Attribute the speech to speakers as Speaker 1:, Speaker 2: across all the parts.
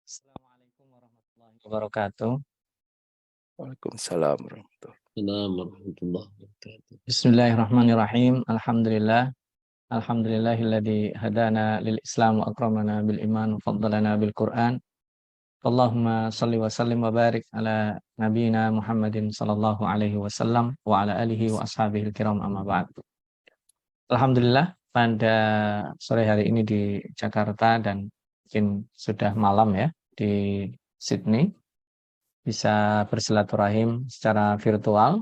Speaker 1: Assalamualaikum warahmatullahi wabarakatuh.
Speaker 2: Waalaikumsalam warahmatullahi
Speaker 3: Warahmatullahi wabarakatuh.
Speaker 1: Bismillahirrahmanirrahim. Alhamdulillah. Alhamdulillahilladzi hadana lil Islam wa akramana bil iman wa faddalana bil Qur'an. Allahumma salli wa sallim wa barik ala nabiyyina Muhammadin sallallahu alaihi wasallam wa ala alihi wa ashabihi kiram amma ba'd. Alhamdulillah pada sore hari ini di Jakarta dan mungkin sudah malam ya di Sydney bisa bersilaturahim secara virtual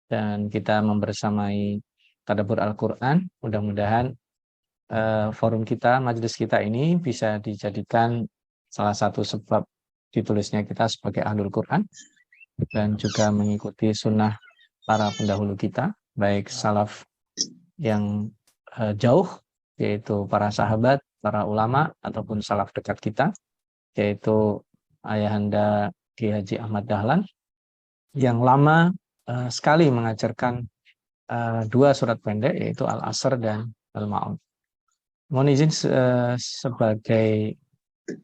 Speaker 1: dan kita membersamai tadabbur Al-Qur'an. Mudah-mudahan forum kita, majelis kita ini bisa dijadikan salah satu sebab ditulisnya kita sebagai ahlul Qur'an dan juga mengikuti sunnah para pendahulu kita, baik salaf yang jauh, yaitu para sahabat, para ulama, ataupun salaf dekat kita, yaitu Ayahanda Ki Haji Ahmad Dahlan, yang lama sekali mengajarkan dua surat pendek, yaitu Al-Asr dan Al-Ma'un. Mohon izin sebagai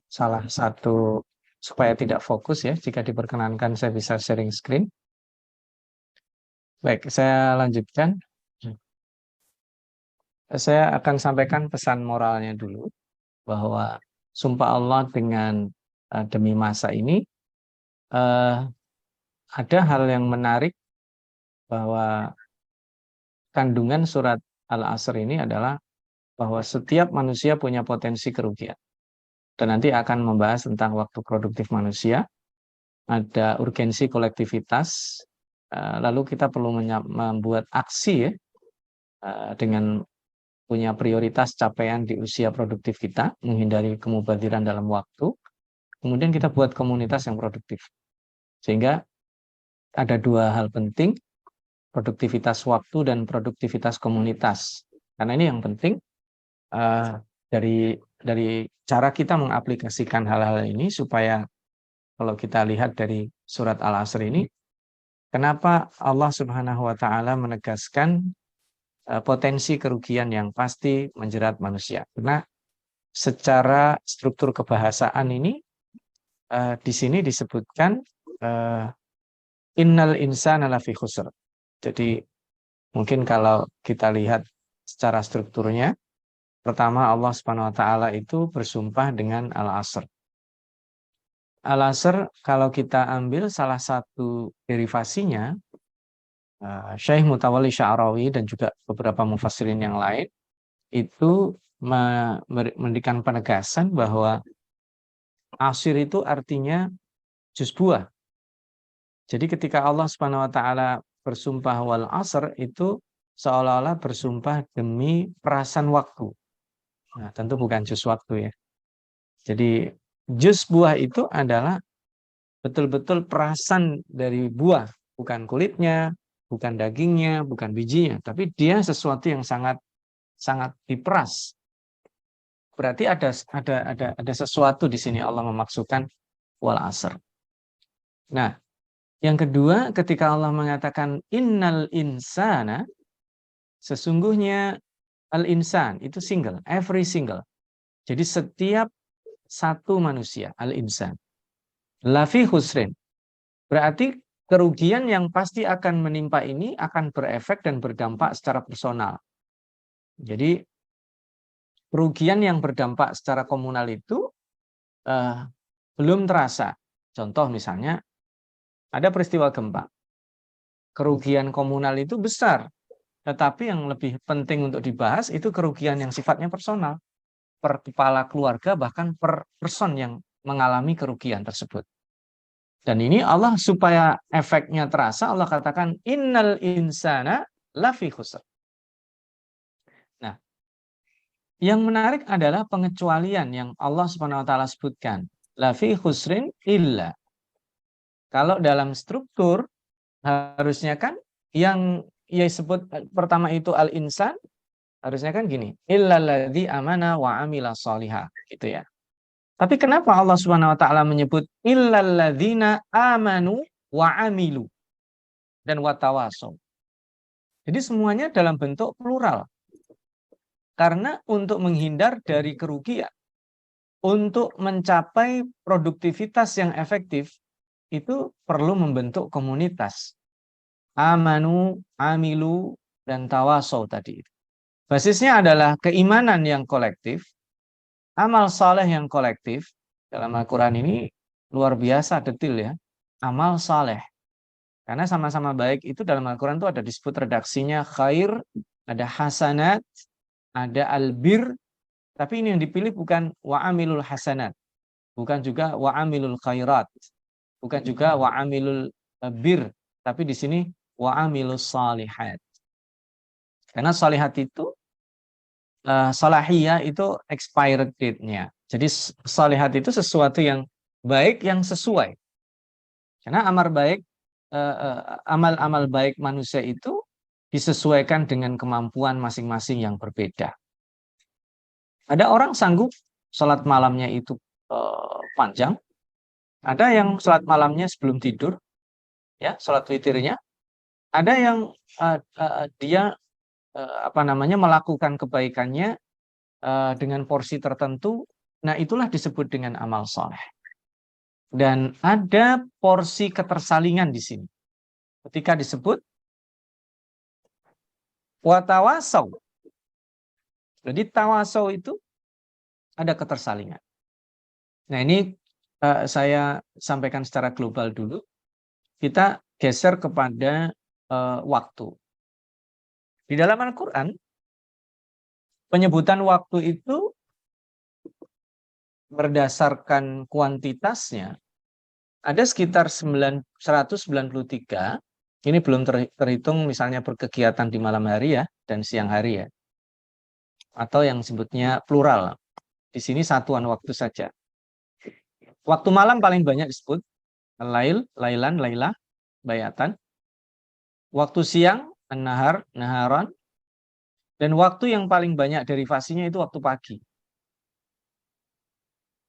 Speaker 1: salah satu, supaya tidak fokus ya, jika diperkenankan saya bisa sharing screen. Baik, saya lanjutkan. Saya akan sampaikan pesan moralnya dulu, bahwa sumpah Allah dengan demi masa ini, ada hal yang menarik bahwa kandungan surat Al-Asr ini adalah bahwa setiap manusia punya potensi kerugian. Dan nanti akan membahas tentang waktu produktif manusia, ada urgensi kolektivitas, lalu kita perlu membuat aksi ya, dengan punya prioritas capaian di usia produktif kita, menghindari kemubadiran dalam waktu, kemudian kita buat komunitas yang produktif. Sehingga ada dua hal penting, produktivitas waktu dan produktivitas komunitas. Karena ini yang penting dari cara kita mengaplikasikan hal-hal ini, supaya kalau kita lihat dari surat Al-Asr ini, kenapa Allah Subhanahu wa Ta'ala menegaskan potensi kerugian yang pasti menjerat manusia. Karena secara struktur kebahasaan ini di sini disebutkan innal insana lafi khusr. Jadi mungkin kalau kita lihat secara strukturnya, pertama Allah Subhanahu wa Ta'ala itu bersumpah dengan Al-Asr. Al-Asr kalau kita ambil salah satu derivasinya, Syekh Mutawalli Sya'rawi dan juga beberapa mufassirin yang lain itu memberikan penegasan bahwa asir itu artinya jus buah. Jadi ketika Allah Subhanahu wa Ta'ala bersumpah wal asr, itu seolah-olah bersumpah demi perasan waktu. Nah, tentu bukan jus waktu ya. Jadi jus buah itu adalah betul-betul perasan dari buah, bukan kulitnya, bukan dagingnya, bukan bijinya, tapi dia sesuatu yang sangat diperas. Berarti ada sesuatu di sini Allah memaksudkan wal asr. Nah, yang kedua, ketika Allah mengatakan innal insana, sesungguhnya al-insan itu single, every single. Jadi setiap satu manusia, al-insan, lafi khusrin. Berarti kerugian yang pasti akan menimpa ini akan berefek dan berdampak secara personal. Jadi kerugian yang berdampak secara komunal itu belum terasa. Contoh misalnya, ada peristiwa gempa. Kerugian komunal itu besar. Tetapi yang lebih penting untuk dibahas itu kerugian yang sifatnya personal. Per kepala keluarga, bahkan per person yang mengalami kerugian tersebut. Dan ini Allah supaya efeknya terasa, Allah katakan innal insana lafi khusr. Nah, yang menarik adalah pengecualian yang Allah Subhanahu wa Ta'ala sebutkan, lafi khusrin illa. Kalau dalam struktur harusnya kan yang ia sebut pertama itu al-insan, harusnya kan gini, illalladzi amana wa amila sholihah, gitu ya. Tapi kenapa Allah Subhanahu wa Ta'ala menyebut illalladzina amanu wa amilu dan watawasaw? Jadi semuanya dalam bentuk plural. Karena untuk menghindar dari kerugian, untuk mencapai produktivitas yang efektif itu perlu membentuk komunitas. Amanu, amilu, dan tawasau tadi. Basisnya adalah keimanan yang kolektif, amal saleh yang kolektif. Dalam Al-Quran ini luar biasa detil ya. Amal saleh. Karena sama-sama baik itu dalam Al-Quran itu ada disebut redaksinya khair, ada hasanat, ada albir, tapi ini yang dipilih bukan wa'amilul hasanat, bukan juga wa'amilul khairat, bukan juga wa'amilul bir, tapi di sini wa'amilus salihat. Karena salihat itu salahiyah itu expired date-nya. Jadi salihat itu sesuatu yang baik yang sesuai. Karena amal-amal baik manusia itu disesuaikan dengan kemampuan masing-masing yang berbeda. Ada orang sanggup sholat malamnya itu panjang, ada yang sholat malamnya sebelum tidur, ya sholat witirnya. Ada yang dia melakukan kebaikannya dengan porsi tertentu. Nah, itulah disebut dengan amal soleh. Dan ada porsi ketersalingan di sini. Ketika disebut watawasau. Jadi tawasau itu ada ketersalingan. Nah, ini saya sampaikan secara global dulu. Kita geser kepada waktu. Di dalam Al-Quran, penyebutan waktu itu berdasarkan kuantitasnya ada sekitar 193. Ini belum terhitung misalnya berkegiatan di malam hari ya dan siang hari ya. Atau yang sebutnya plural. Di sini satuan waktu saja. Waktu malam paling banyak disebut lail, lailan, lailah, bayatan. Waktu siang, an-nahar, naharan. Dan waktu yang paling banyak derivasinya itu waktu pagi.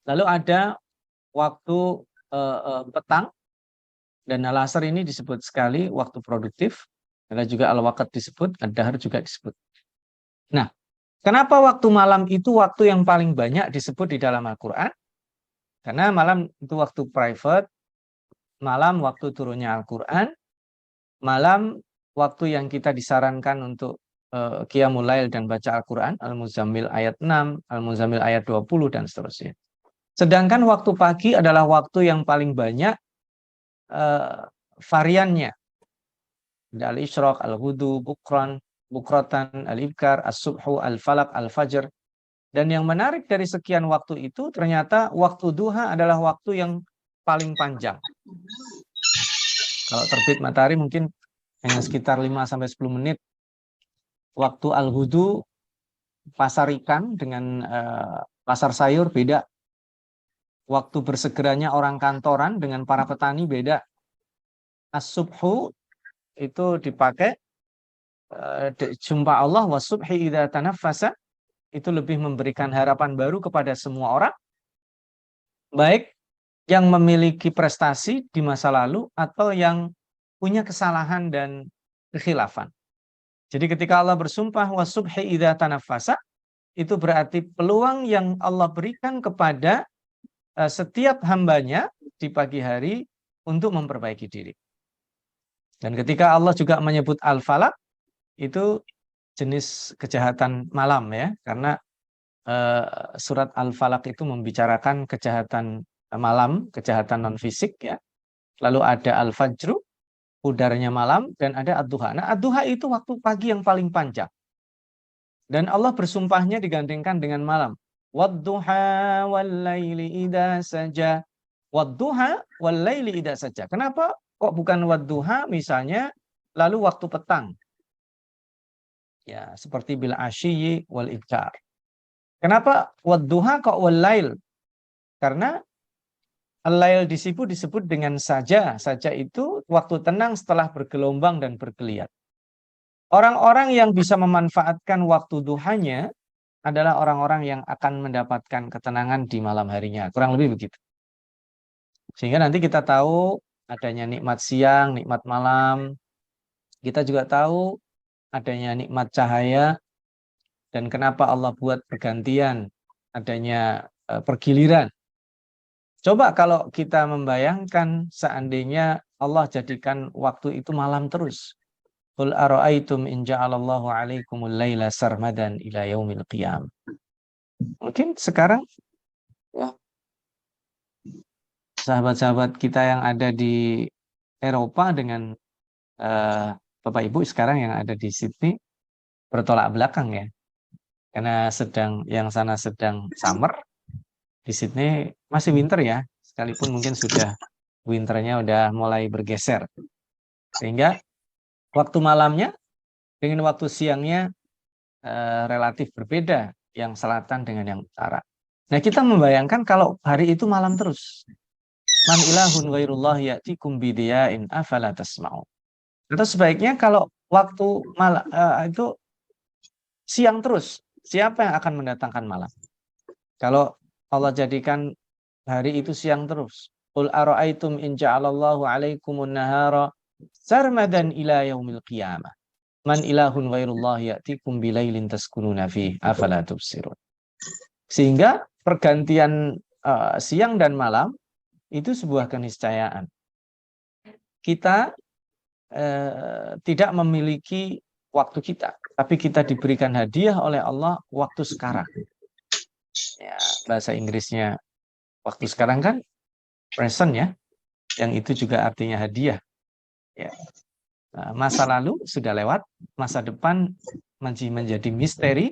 Speaker 1: Lalu ada waktu petang, dan al-asr ini disebut sekali waktu produktif. Ada juga al-waqt disebut, ad-dahr juga disebut. Nah, kenapa waktu malam itu waktu yang paling banyak disebut di dalam Al-Quran? Karena malam itu waktu private, malam waktu turunnya Al-Quran, malam waktu yang kita disarankan untuk qiyamul lail dan baca Al-Quran, Al-Muzammil ayat 6, Al-Muzammil ayat 20, dan seterusnya. Sedangkan waktu pagi adalah waktu yang paling banyak variannya. Ada al-isyraq, al-ghudu, bukratan, al-ibkar, as-subhu, al-falak, al-fajr. Dan yang menarik dari sekian waktu itu, ternyata waktu duha adalah waktu yang paling panjang. Kalau terbit matahari mungkin hanya sekitar 5-10 menit. Waktu al-ghudu, pasar ikan dengan pasar sayur beda. Waktu bersegeranya orang kantoran dengan para petani beda. As-subhu itu dipakai jumpa Allah, was-subhi idza tanaffasa, itu lebih memberikan harapan baru kepada semua orang, baik yang memiliki prestasi di masa lalu atau yang punya kesalahan dan kekhilafan. Jadi ketika Allah bersumpah was-subhi idza tanaffasa, itu berarti peluang yang Allah berikan kepada setiap hambanya di pagi hari untuk memperbaiki diri. Dan ketika Allah juga menyebut al-falak, itu jenis kejahatan malam ya, karena surat al-falak itu membicarakan kejahatan malam, kejahatan non fisik ya. Lalu ada al-fajru, udarnya malam, dan ada ad-duha. Nah, ad-duha itu waktu pagi yang paling panjang. Dan Allah bersumpahnya digandengkan dengan malam. Wadduha wal-laili idza saja. Wadduha wal-laili idza saja. Kenapa kok bukan wadduha misalnya lalu waktu petang? Ya, seperti bil asyiyi wal ibkar. Kenapa wadduha kok wal-lail? Karena al-lail disebut dengan saja. Saja itu waktu tenang setelah bergelombang dan bergeliat. Orang-orang yang bisa memanfaatkan waktu duhanya adalah orang-orang yang akan mendapatkan ketenangan di malam harinya. Kurang lebih begitu. Sehingga nanti kita tahu adanya nikmat siang, nikmat malam. Kita juga tahu adanya nikmat cahaya. Dan kenapa Allah buat pergantian adanya pergiliran. Coba kalau kita membayangkan seandainya Allah jadikan waktu itu malam terus. Qul ara'aitum in ja'alallahu 'alaikumul laila sarmadan ila yaumil qiyamah. Mungkin sekarang ya, sahabat-sahabat kita yang ada di Eropa dengan Bapak Ibu sekarang yang ada di Sydney bertolak belakang ya. Karena yang sana sedang summer, di Sydney masih winter ya. Sekalipun mungkin sudah winternya udah mulai bergeser. Sehingga waktu malamnya dengan waktu siangnya relatif berbeda, yang selatan dengan yang utara. Nah, kita membayangkan kalau hari itu malam terus. Man ilahun ghairullah ya'tikum bidiya'in afala tasma'u. Atau sebaiknya kalau waktu malam itu siang terus, siapa yang akan mendatangkan malam? Kalau Allah jadikan hari itu siang terus. Qul ara'aitum in ja'alallahu 'alaikumun nahara sarmadan ila yaumil qiyamah. Man ilahun ghairullah ya'tikum bilailin taskununa fih afala tubsirun. Sehingga pergantian siang dan malam itu sebuah keniscayaan. Kita tidak memiliki waktu kita, tapi kita diberikan hadiah oleh Allah waktu sekarang. Ya, bahasa Inggrisnya waktu sekarang kan present ya, yang itu juga artinya hadiah. Ya. Masa lalu sudah lewat, masa depan menjadi misteri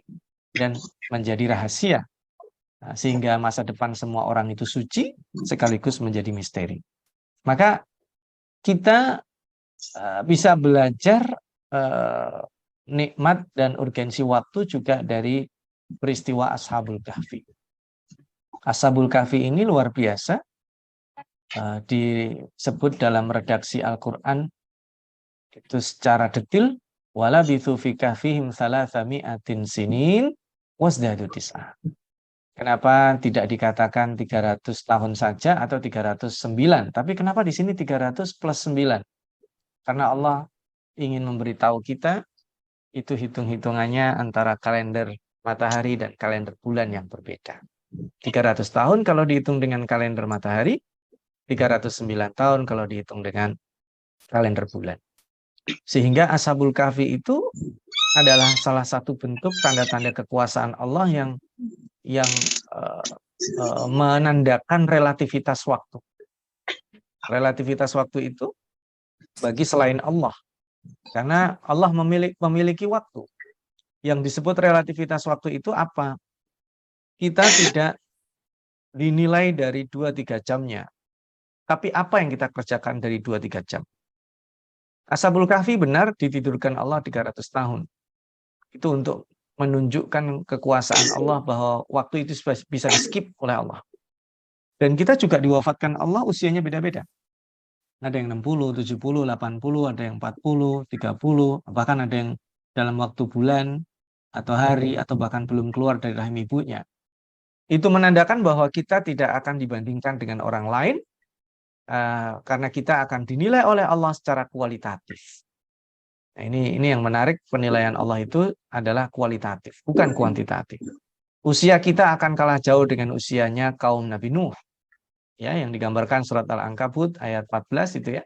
Speaker 1: dan menjadi rahasia. Sehingga masa depan semua orang itu suci sekaligus menjadi misteri. Maka kita bisa belajar nikmat dan urgensi waktu juga dari peristiwa Ashabul Kahfi. Ashabul Kahfi ini luar biasa, disebut dalam redaksi Al-Quran itu secara detail, walabithu fi kahfihim thalathami'atin sinin wasdadu tis'ah. Kenapa tidak dikatakan 300 tahun saja atau 309? Tapi kenapa di sini 300 plus 9? Karena Allah ingin memberitahu kita itu hitung-hitungannya antara kalender matahari dan kalender bulan yang berbeda. 300 tahun kalau dihitung dengan kalender matahari, 309 tahun kalau dihitung dengan kalender bulan. Sehingga Ashabul Kahfi itu adalah salah satu bentuk tanda-tanda kekuasaan Allah yang menandakan relativitas waktu. Relativitas waktu itu bagi selain Allah. Karena Allah memiliki waktu. Yang disebut relativitas waktu itu apa? Kita tidak dinilai dari 2-3 jamnya. Tapi apa yang kita kerjakan dari 2-3 jam? Ashabul Kahfi benar ditidurkan Allah 300 tahun. Itu untuk menunjukkan kekuasaan Allah bahwa waktu itu bisa di-skip oleh Allah. Dan kita juga diwafatkan Allah usianya beda-beda. Ada yang 60, 70, 80, ada yang 40, 30, bahkan ada yang dalam waktu bulan atau hari atau bahkan belum keluar dari rahim ibunya. Itu menandakan bahwa kita tidak akan dibandingkan dengan orang lain karena kita akan dinilai oleh Allah secara kualitatif. Nah, ini yang menarik, penilaian Allah itu adalah kualitatif, bukan kuantitatif. Usia kita akan kalah jauh dengan usianya kaum Nabi Nuh. Ya, yang digambarkan surat Al-Ankabut ayat 14 itu ya.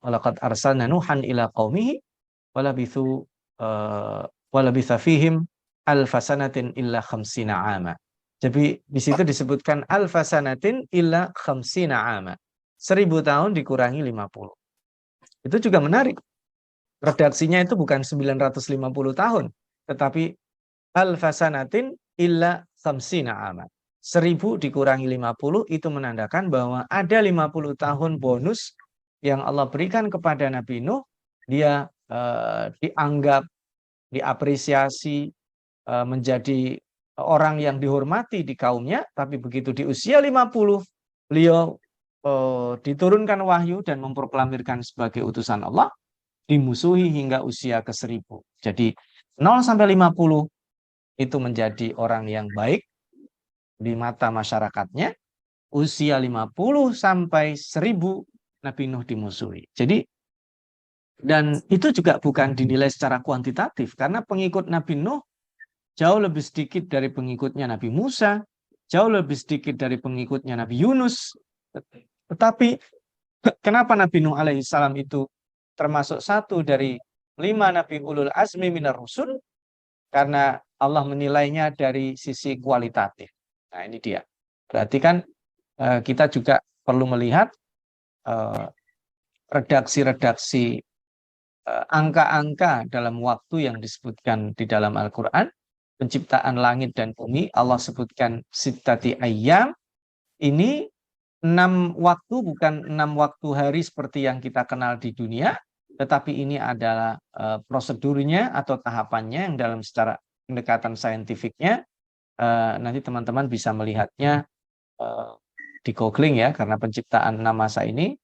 Speaker 1: Walaqad arsalna Nuhan ila qaumihi walabithu walabitha fihim alfasanatin illa khamsina 'ama. Jadi di situ disebutkan alfasanatin illa khamsina 'ama. 1000 tahun dikurangi 50. Itu juga menarik. Redaksinya itu bukan 950 tahun, tetapi alfasanatin illa khamsina 'ama. 1000 dikurangi 50 itu menandakan bahwa ada 50 tahun bonus yang Allah berikan kepada Nabi Nuh. Dia dianggap, diapresiasi, menjadi orang yang dihormati di kaumnya, tapi begitu di usia 50, beliau diturunkan wahyu dan memproklamirkan sebagai utusan Allah, dimusuhi hingga usia ke-1000. Jadi 0 sampai 50 itu menjadi orang yang baik di mata masyarakatnya, usia 50 sampai 1000 Nabi Nuh dimusuhi. Jadi, dan itu juga bukan dinilai secara kuantitatif, karena pengikut Nabi Nuh jauh lebih sedikit dari pengikutnya Nabi Musa, jauh lebih sedikit dari pengikutnya Nabi Yunus. Tetapi kenapa Nabi Nuh alaihissalam itu termasuk satu dari 5 Nabi ulul azmi minar rusul? Karena Allah menilainya dari sisi kualitatif. Nah ini dia. Berarti kan kita juga perlu melihat redaksi-redaksi angka-angka dalam waktu yang disebutkan di dalam Al-Quran. Penciptaan langit dan bumi, Allah sebutkan sittati ayyam. Ini 6 waktu, bukan 6 waktu hari seperti yang kita kenal di dunia, tetapi ini adalah prosedurnya atau tahapannya yang dalam secara pendekatan saintifiknya. Nanti teman-teman bisa melihatnya di googling ya, karena penciptaan 6 masa ini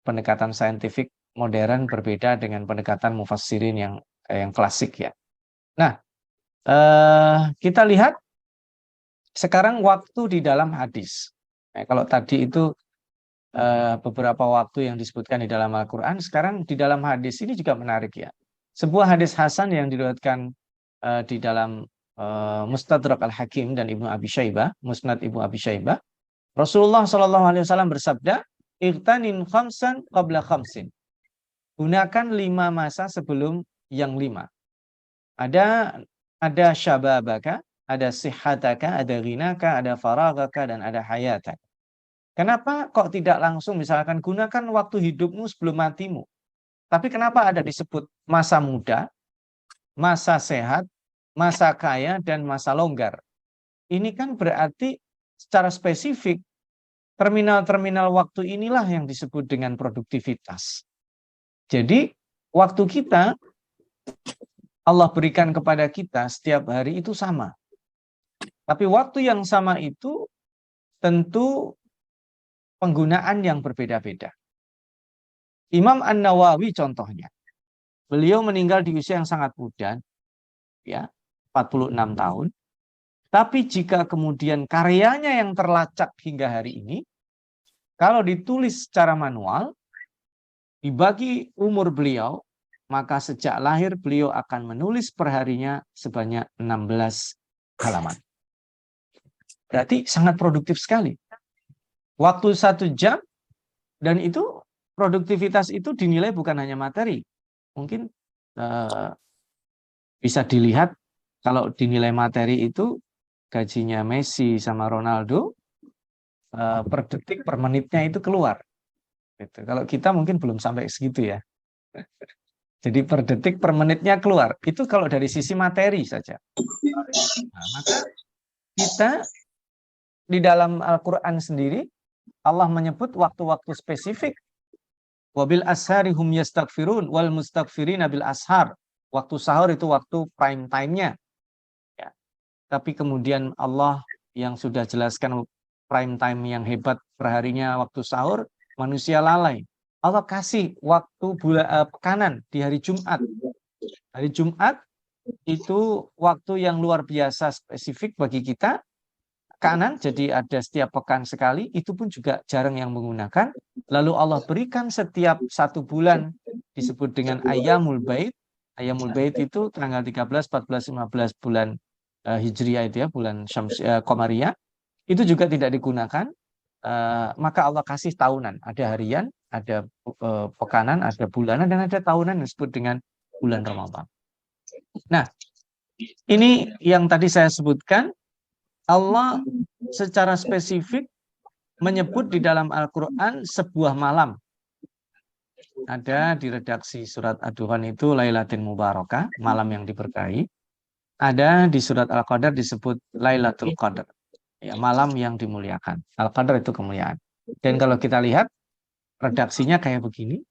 Speaker 1: pendekatan saintifik modern berbeda dengan pendekatan mufassirin yang klasik ya. Nah, kita lihat sekarang waktu di dalam hadis. Nah, kalau tadi itu beberapa waktu yang disebutkan di dalam Al-Quran, sekarang di dalam hadis ini juga menarik ya. Sebuah hadis Hasan yang diriwayatkan di dalam Mustadrak Al-Hakim dan Ibnu Abi Syaibah, Musnad Ibnu Abi Syaibah, Rasulullah SAW bersabda, "Ightanim khamsan qabla khamsin." Gunakan 5 masa sebelum yang 5. Ada syababaka, ada sihataka, ada ghinaka, ada faragaka, dan ada hayataka. Kenapa kok tidak langsung misalkan gunakan waktu hidupmu sebelum matimu? Tapi kenapa ada disebut masa muda, masa sehat, masa kaya, dan masa longgar? Ini kan berarti secara spesifik terminal-terminal waktu inilah yang disebut dengan produktivitas. Jadi waktu kita Allah berikan kepada kita setiap hari itu sama. Tapi waktu yang sama itu tentu penggunaan yang berbeda-beda. Imam An-Nawawi contohnya. Beliau meninggal di usia yang sangat muda, ya, 46 tahun. Tapi jika kemudian karyanya yang terlacak hingga hari ini, kalau ditulis secara manual, dibagi umur beliau, maka sejak lahir beliau akan menulis perharinya sebanyak 16 halaman. Berarti sangat produktif sekali. Waktu 1 jam, dan itu produktivitas itu dinilai bukan hanya materi. Mungkin bisa dilihat kalau dinilai materi itu gajinya Messi sama Ronaldo per detik per menitnya itu keluar. Gitu. Kalau kita mungkin belum sampai segitu ya. Jadi per detik per menitnya keluar. Itu kalau dari sisi materi saja. Nah, maka kita di dalam Al-Quran sendiri Allah menyebut waktu-waktu spesifik. Wabil ashari hum yastaghfirun wal mustaghfirina bil ashar. Waktu sahur itu waktu prime time-nya. Ya. Tapi kemudian Allah yang sudah jelaskan prime time yang hebat perharinya waktu sahur, manusia lalai. Allah kasih waktu pekanan di hari Jumat. Hari Jumat itu waktu yang luar biasa spesifik bagi kita. Kanan, jadi ada setiap pekan sekali, itu pun juga jarang yang menggunakan. Lalu Allah berikan setiap 1 bulan disebut dengan Ayyamul Bait. Ayyamul Bait itu tanggal 13, 14, 15 bulan Hijriah itu ya, bulan Qamariyah. Itu juga tidak digunakan. Maka Allah kasih tahunan. Ada harian, ada pekanan, ada bulanan, dan ada tahunan yang disebut dengan bulan Ramadan. Nah, ini yang tadi saya sebutkan. Allah secara spesifik menyebut di dalam Al-Quran sebuah malam. Ada di redaksi surat Ad-Dukhan itu Lailatul Mubarakah, malam yang diberkahi. Ada di surat Al-Qadar disebut Lailatul Qadar, ya, malam yang dimuliakan. Al-Qadar itu kemuliaan. Dan kalau kita lihat redaksinya kayak begini.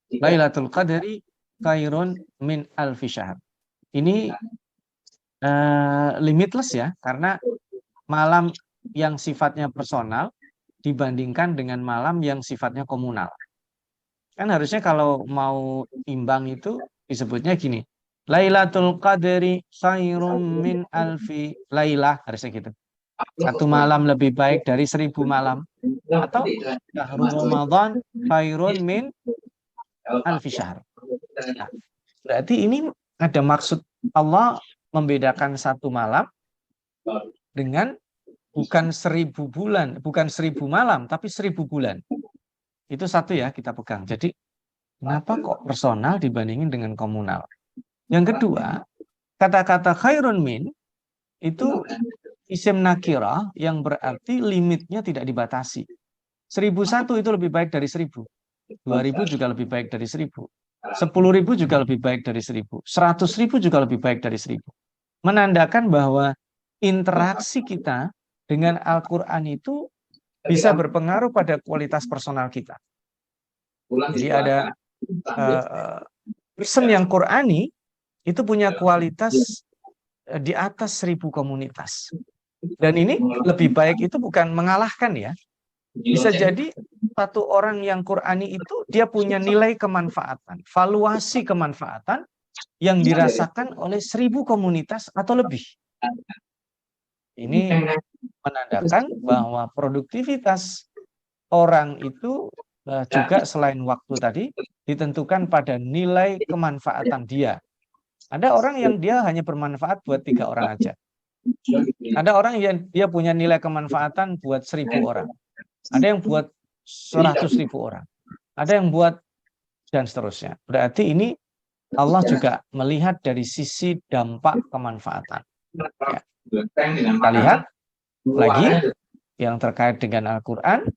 Speaker 1: Lailatul Qadari khairun min alfi syahr. Ini limitless ya, karena malam yang sifatnya personal dibandingkan dengan malam yang sifatnya komunal. Kan harusnya kalau mau imbang itu disebutnya gini. Lailatul Qadri khairum min alfi lailah, harusnya gitu. 1 malam lebih baik dari 1000 malam. Atau syahrul Ramadan khairun min alfi syahr. Nah, berarti ini ada maksud Allah membedakan 1 malam dengan bukan 1000 bulan, bukan 1000 malam, tapi 1000 bulan. Itu satu ya kita pegang. Jadi kenapa kok personal dibandingin dengan komunal? Yang kedua, kata-kata khairun min itu isim nakirah yang berarti limitnya tidak dibatasi. 1001 itu lebih baik dari 1000. 2000 juga lebih baik dari 1000. 10.000 juga lebih baik dari 1000. 100.000 juga lebih baik dari 1000. Menandakan bahwa interaksi kita dengan Al-Quran itu bisa berpengaruh pada kualitas personal kita. Jadi ada person yang Qurani itu punya kualitas di atas 1000 komunitas. Dan ini lebih baik itu bukan mengalahkan ya. Bisa jadi satu orang yang Qurani itu dia punya nilai kemanfaatan, valuasi kemanfaatan yang dirasakan oleh 1000 komunitas atau lebih. Ini menandakan bahwa produktivitas orang itu juga selain waktu tadi ditentukan pada nilai kemanfaatan dia. Ada orang yang dia hanya bermanfaat buat 3 orang aja. Ada orang yang dia punya nilai kemanfaatan buat 1000 orang. Ada yang buat 100.000 orang. Ada yang buat dan seterusnya. Berarti ini Allah juga melihat dari sisi dampak kemanfaatan. Ya. Kita lihat lagi yang terkait dengan Al-Quran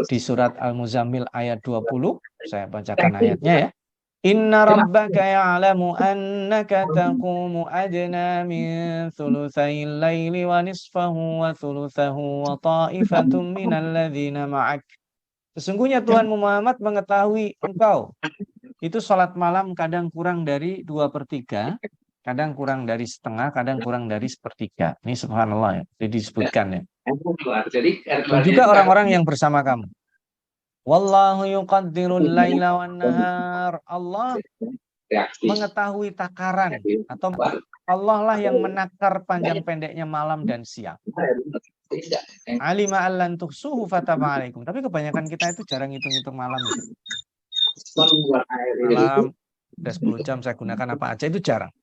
Speaker 1: di surat Al-Muzammil ayat 20. Saya bacakan ayatnya ya. Inna rabbaka ya'lamu annaka taqumu adna min thulutsayil laili wa nisfahu wa thulutsahu wa ta'ifatun minal ladzina ma'ak. Sesungguhnya Tuhanmu Muhammad mengetahui engkau itu sholat malam kadang kurang dari 2/3, kadang kurang dari setengah, kadang kurang dari 1/3. Ini subhanallah ya, disebutkan ya. Dan juga orang-orang yang bersama kamu. Wallahu yuqaddirul laila wan nahar. Allah mengetahui takaran atau Allah lah yang menakar panjang pendeknya malam dan siang. Alima allan tuhsuhu fataba alaikum. Tapi kebanyakan kita itu jarang hitung-hitung malam itu. Malam udah 10 jam saya gunakan apa aja itu jarang.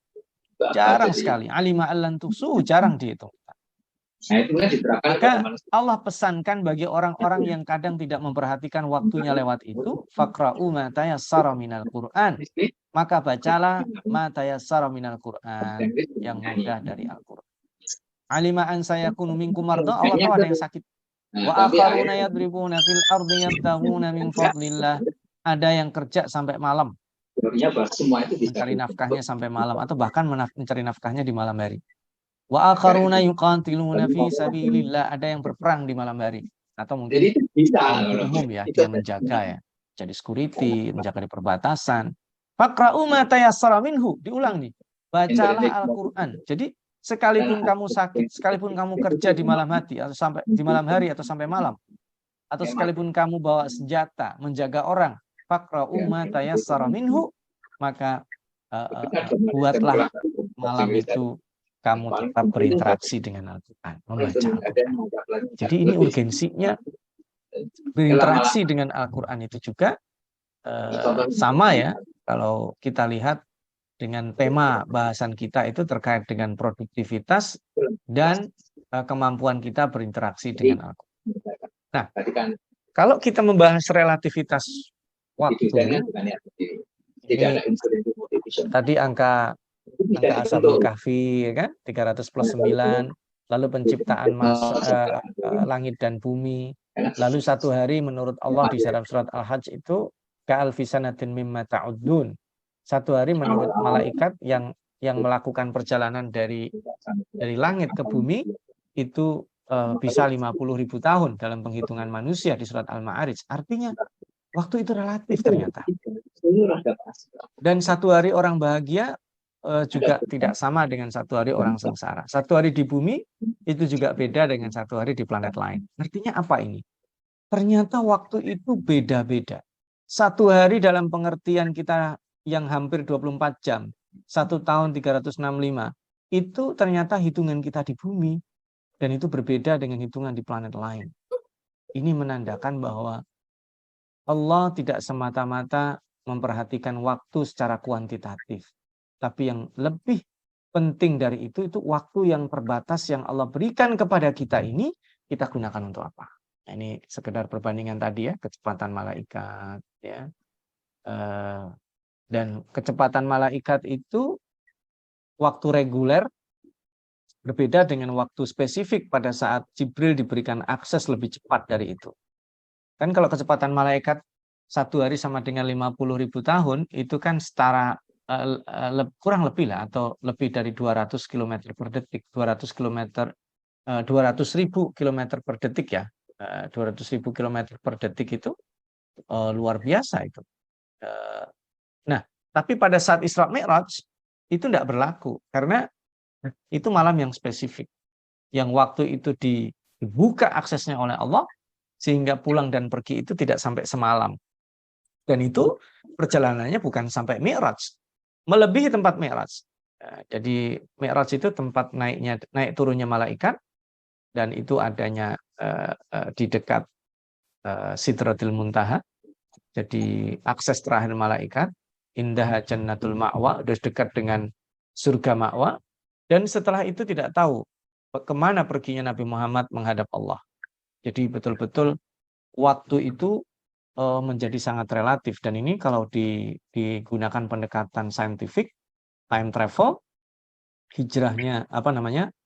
Speaker 1: Jarang sekali. Alima allan tuhsuhu jarang dihitung. Maka Allah pesankan bagi orang-orang yang kadang tidak memperhatikan waktunya lewat itu, faqra'u ma tayassara minal Qur'an. Maka bacalah ma tayassara minal Qur'an, yang mudah dari Al-Qur'an. Alima an sayakunu minkum marda, Allah tahu ada yang sakit. Wa akharuna yadribuna fil ardi yabtaghuna min fadlillah. Ada yang kerja sampai malam. Mencari nafkahnya sampai malam atau bahkan mencari nafkahnya di malam hari. Wa akharuna yuqatiluna fi sabilillah, ada yang berperang di malam hari atau mungkin umum ya, dia menjaga ya, jadi security, menjaga di perbatasan. Faqra'u ma tayassara minhu, diulang nih. Bacalah Al-Qur'an. Jadi sekalipun kamu sakit, sekalipun kamu kerja di malam hari atau sampai di malam hari atau sampai malam, atau sekalipun kamu bawa senjata menjaga orang, faqra'u ma tayassara minhu, maka buatlah malam itu kamu tetap berinteraksi dengan Al-Quran, membaca Al-Quran. Jadi ini urgensinya berinteraksi dengan Al-Quran itu juga sama ya. Kalau kita lihat dengan tema bahasan kita itu terkait dengan produktivitas dan kemampuan kita berinteraksi dengan Al-Quran. Nah, kalau kita membahas relativitas waktu, ini tadi angka Ashabul Kahfi ya kan 300 plus 9, lalu penciptaan langit dan bumi, lalu satu hari menurut Allah di dalam surat Al-Hajj itu ka'alfi sanatin mimma ta'uddun, satu hari menurut malaikat yang melakukan perjalanan dari langit ke bumi itu bisa 50.000 tahun dalam penghitungan manusia di surat Al-Ma'arij. Artinya waktu itu relatif ternyata. Dan satu hari orang bahagia juga tidak sama dengan satu hari orang sengsara. Satu hari di bumi itu juga beda dengan satu hari di planet lain. Artinya apa ini? Ternyata waktu itu beda-beda. Satu hari dalam pengertian kita yang hampir 24 jam, 1 tahun 365, itu ternyata hitungan kita di bumi, dan itu berbeda dengan hitungan di planet lain. Ini menandakan bahwa Allah tidak semata-mata memperhatikan waktu secara kuantitatif, tapi yang lebih penting dari itu waktu yang terbatas yang Allah berikan kepada kita ini kita gunakan untuk apa. Nah, ini sekedar perbandingan tadi ya, kecepatan malaikat ya. Dan kecepatan malaikat itu waktu reguler berbeda dengan waktu spesifik pada saat Jibril diberikan akses lebih cepat dari itu. Kan kalau kecepatan malaikat 1 hari sama dengan 50.000 tahun, itu kan setara kurang lebih lah, atau lebih dari 200 km per detik, 200.000 km per detik ya. 200.000 km per detik itu luar biasa itu. Nah, tapi pada saat Isra Mi'raj itu tidak berlaku, karena itu malam yang spesifik, yang waktu itu dibuka aksesnya oleh Allah, sehingga pulang dan pergi itu tidak sampai semalam. Dan itu perjalanannya bukan sampai Mi'raj, melebihi tempat Mi'raj. Jadi Mi'raj itu tempat naik turunnya malaikat, dan itu adanya di dekat Sidratil Muntaha. Jadi akses terakhir malaikat, indah jannatul ma'wa, sudah dekat dengan surga ma'wa. Dan setelah itu tidak tahu kemana perginya Nabi Muhammad menghadap Allah. Jadi betul-betul waktu itu menjadi sangat relatif. Dan ini kalau digunakan pendekatan saintifik, time travel, hijrahnya,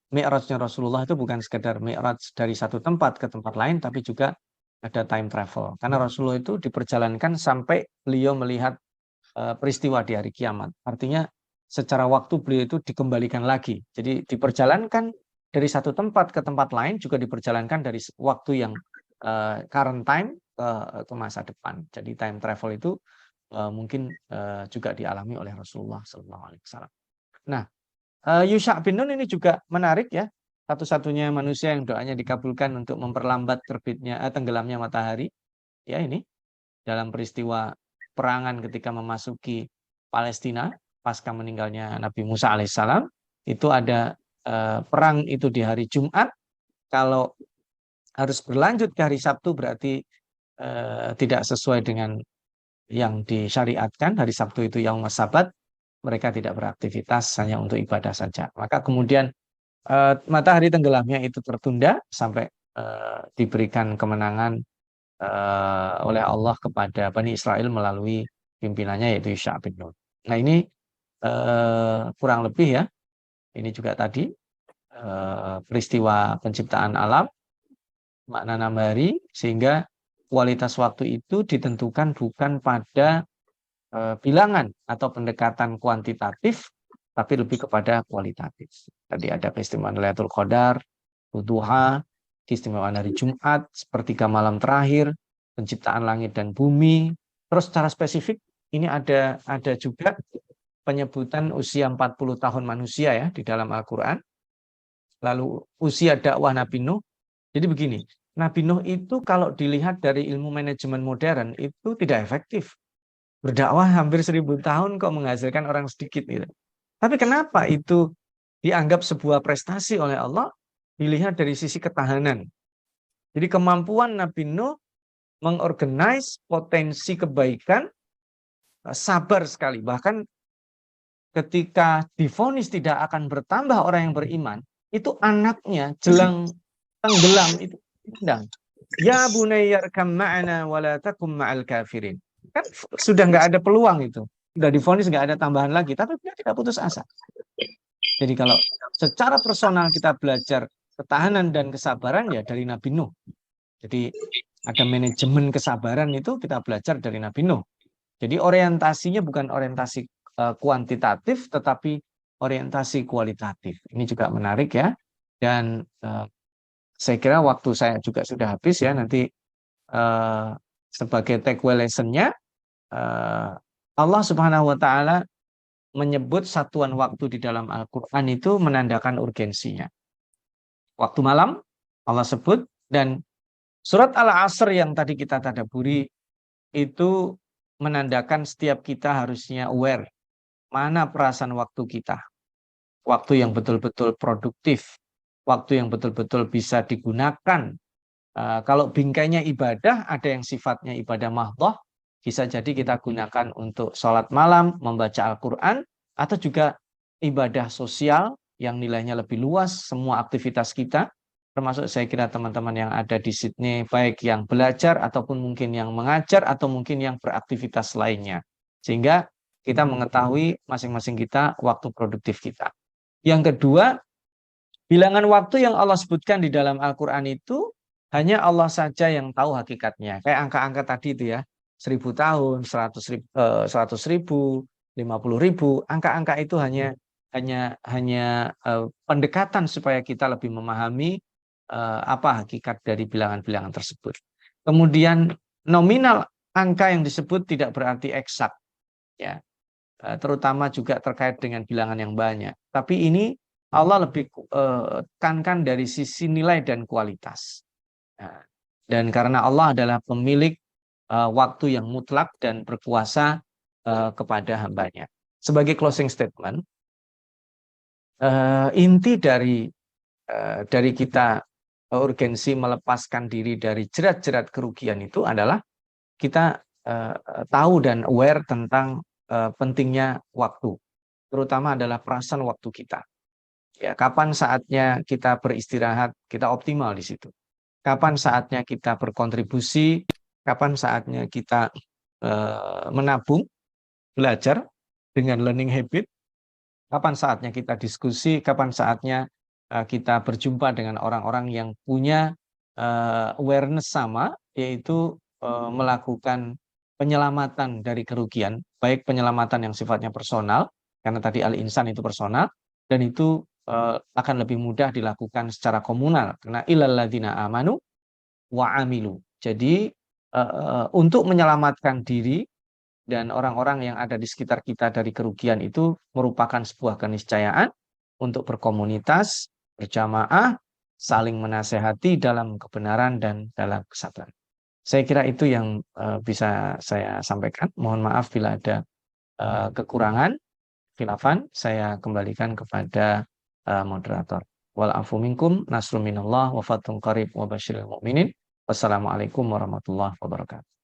Speaker 1: Mi'rajnya Rasulullah itu bukan sekedar mi'raj dari satu tempat ke tempat lain, tapi juga ada time travel. Karena Rasulullah itu diperjalankan sampai beliau melihat peristiwa di hari kiamat. Artinya secara waktu beliau itu dikembalikan lagi. Jadi diperjalankan dari satu tempat ke tempat lain, juga diperjalankan dari waktu yang current time ke masa depan. Jadi time travel itu mungkin juga dialami oleh Rasulullah SAW. Nah, Yusha' bin Nun ini juga menarik ya. Satu-satunya manusia yang doanya dikabulkan untuk memperlambat tenggelamnya matahari. Ya, ini dalam peristiwa perangan ketika memasuki Palestina pasca meninggalnya Nabi Musa alaihissalam, itu ada perang itu di hari Jumat. Kalau harus berlanjut ke hari Sabtu berarti tidak sesuai dengan yang disyariatkan. Hari Sabtu itu yaum sabat, mereka tidak beraktivitas, hanya untuk ibadah saja. Maka kemudian matahari tenggelamnya itu tertunda sampai diberikan kemenangan oleh Allah kepada Bani Israel melalui pimpinannya yaitu Yusha' bin Nun. Nah, ini kurang lebih ya, ini juga tadi peristiwa penciptaan alam, makna nambari, sehingga kualitas waktu itu ditentukan bukan pada bilangan atau pendekatan kuantitatif, tapi lebih kepada kualitatif. Tadi ada keistimewaan Lailatul Qadar, Duha, keistimewaan hari Jumat, sepertiga malam terakhir, penciptaan langit dan bumi. Terus secara spesifik ini ada juga penyebutan usia 40 tahun manusia ya di dalam Al-Quran. Lalu usia dakwah Nabi Nuh. Jadi begini, Nabi Nuh itu kalau dilihat dari ilmu manajemen modern itu tidak efektif. Berdakwah hampir 1000 tahun kok menghasilkan orang sedikit gitu. Tapi kenapa itu dianggap sebuah prestasi oleh Allah? Dilihat dari sisi ketahanan. Jadi kemampuan Nabi Nuh mengorganize potensi kebaikan, sabar sekali. Bahkan ketika divonis tidak akan bertambah orang yang beriman, itu anaknya jelang tenggelam itu bilang, ya bunayyarkam ma'ana wala takum ma'al kafirin. Kan sudah nggak ada peluang itu. Sudah divonis nggak ada tambahan lagi, tapi dia tidak putus asa. Jadi kalau secara personal kita belajar ketahanan dan kesabaran ya dari Nabi Nuh. Jadi ada manajemen kesabaran itu kita belajar dari Nabi Nuh. Jadi orientasinya bukan orientasi kuantitatif, tetapi orientasi kualitatif. Ini juga menarik ya. Dan saya kira waktu saya juga sudah habis ya. Nanti sebagai takeaway lesson-nya, Allah Subhanahu wa Ta'ala menyebut satuan waktu di dalam Al-Quran itu menandakan urgensinya. Waktu malam Allah sebut, dan surat Al-Asr yang tadi kita tadaburi itu menandakan setiap kita harusnya aware mana perasaan waktu kita. Waktu yang betul-betul produktif, waktu yang betul-betul bisa digunakan. Kalau bingkainya ibadah, ada yang sifatnya ibadah mahdhah, bisa jadi kita gunakan untuk sholat malam, membaca Al-Quran, atau juga ibadah sosial yang nilainya lebih luas, semua aktivitas kita, termasuk saya kira teman-teman yang ada di Sydney, baik yang belajar ataupun mungkin yang mengajar atau mungkin yang beraktivitas lainnya. Sehingga kita mengetahui masing-masing kita waktu produktif kita. Yang kedua, bilangan waktu yang Allah sebutkan di dalam Al-Quran itu hanya Allah saja yang tahu hakikatnya. Kayak angka-angka tadi itu ya, 1000 tahun, 100 ribu, 50 ribu, angka-angka itu hanya pendekatan supaya kita lebih memahami apa hakikat dari bilangan-bilangan tersebut. Kemudian nominal angka yang disebut tidak berarti eksak, ya, terutama juga terkait dengan bilangan yang banyak. Tapi ini Allah lebih tekankan dari sisi nilai dan kualitas. Nah, dan karena Allah adalah pemilik waktu yang mutlak dan berkuasa kepada hambanya. Sebagai closing statement, inti dari kita urgensi melepaskan diri dari jerat-jerat kerugian itu adalah kita tahu dan aware tentang pentingnya waktu, terutama adalah perasaan waktu kita. Ya, kapan saatnya kita beristirahat, kita optimal di situ. Kapan saatnya kita berkontribusi, kapan saatnya kita menabung, belajar dengan learning habit, kapan saatnya kita diskusi, kapan saatnya kita berjumpa dengan orang-orang yang punya awareness sama, yaitu melakukan penyelamatan dari kerugian, baik penyelamatan yang sifatnya personal, karena tadi al-insan itu personal, dan itu akan lebih mudah dilakukan secara komunal, karena illalladzina amanu wa amilu. Jadi untuk menyelamatkan diri dan orang-orang yang ada di sekitar kita dari kerugian itu merupakan sebuah keniscayaan untuk berkomunitas, berjamaah, saling menasehati dalam kebenaran dan dalam kesabaran. Saya kira itu yang bisa saya sampaikan. Mohon maaf bila ada kekurangan, khilafan, saya kembalikan kepada moderator. Wal afu minkum, nasrun minallah, wa fathun qarib, wa basyiril mu'minin. Wassalamualaikum warahmatullahi wabarakatuh.